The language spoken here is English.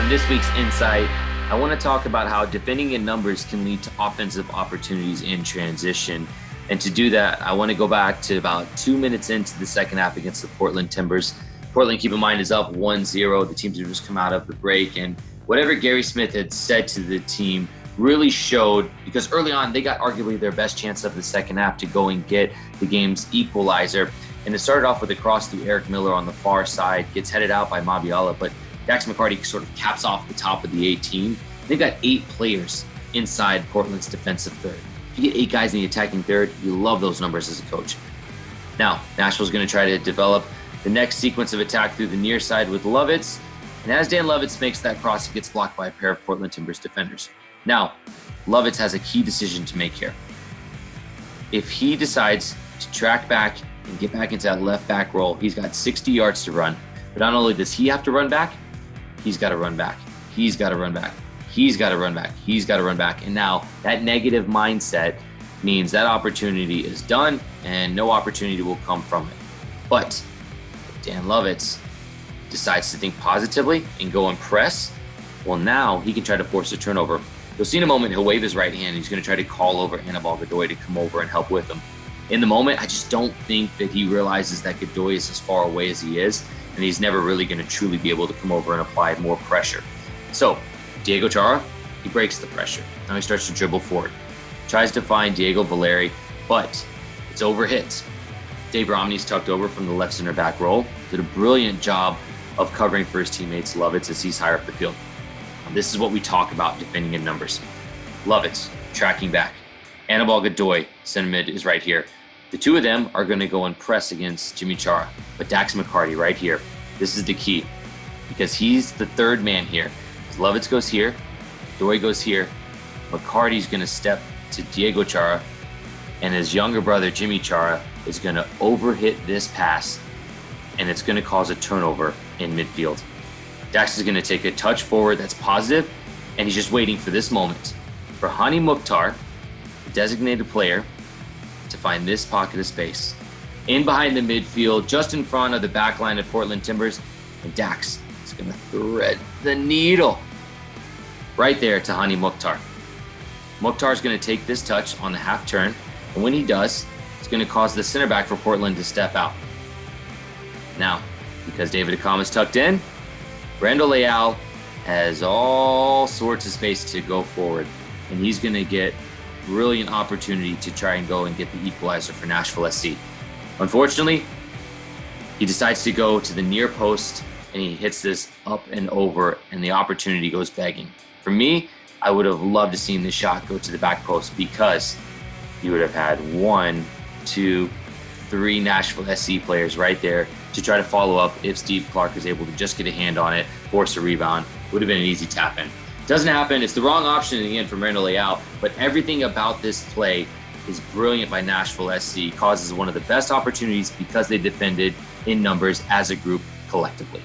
On this week's Nsight, I want to talk about how defending in numbers can lead to offensive opportunities in transition. And to do that, I want to go back to about 2 minutes into the second half against the Portland Timbers. Portland, keep in mind, is up 1-0. The teams have just come out of the break. And whatever Gary Smith had said to the team really showed, because early on, they got arguably their best chance of the second half to go and get the game's equalizer. And it started off with a cross through Eric Miller on the far side, gets headed out by Mabiala, but Dax McCarty sort of caps off the top of the 18. They've got 8 players inside Portland's defensive third. If you get 8 guys in the attacking third, you love those numbers as a coach. Now, Nashville's going to try to develop the next sequence of attack through the near side with Lovitz. And as Dan Lovitz makes that cross, it gets blocked by a pair of Portland Timbers defenders. Now, Lovitz has a key decision to make here. If he decides to track back and get back into that left back roll, he's got 60 yards to run. But not only does he have to run back, he's got to run back. He's got to run back. He's got to run back. He's got to run back. And now that negative mindset means that opportunity is done and no opportunity will come from it. But if Dan Lovitz decides to think positively and go and press, well, now he can try to force a turnover. You'll see in a moment, he'll wave his right hand. He's going to try to call over Anibal Godoy to come over and help with him. In the moment, I just don't think that he realizes that Godoy is as far away as he is, and he's never really going to truly be able to come over and apply more pressure. So Diego Chara, he breaks the pressure. Now he starts to dribble forward. Tries to find Diego Valeri, but it's overhit. Dave Romney's tucked over from the left center back roll. Did a brilliant job of covering for his teammates Lovitz as he's higher up the field. Now, this is what we talk about defending in numbers. Lovitz tracking back. Anibal Godoy, center mid, is right here. The two of them are going to go and press against Jimmy Chara. But Dax McCarty right here, this is the key, because he's the third man here. As Lovitz goes here, Godoy goes here, McCarty's going to step to Diego Chara, and his younger brother Jimmy Chara is going to overhit this pass, and it's going to cause a turnover in midfield. Dax is going to take a touch forward that's positive, and he's just waiting for this moment for Hani Mukhtar, the designated player, to find this pocket of space. In behind the midfield, just in front of the back line of Portland Timbers, and Dax is going to thread the needle right there to Hani Mukhtar. Mukhtar is going to take this touch on the half turn, and when he does, it's going to cause the center back for Portland to step out. Now, because David Akam is tucked in, Brando Leal has all sorts of space to go forward, and he's going to get brilliant opportunity to try and go and get the equalizer for Nashville SC. Unfortunately, he decides to go to the near post and he hits this up and over, and the opportunity goes begging. For me, I would have loved to seen this shot go to the back post, because you would have had 1, 2, 3 Nashville SC players right there to try to follow up if Steve Clark is able to just get a hand on it, force a rebound. Would have been an easy tap in. Doesn't happen. It's the wrong option in the end for Brando Leal, but everything about this play is brilliant by Nashville SC. Causes one of the best opportunities because they defended in numbers as a group collectively.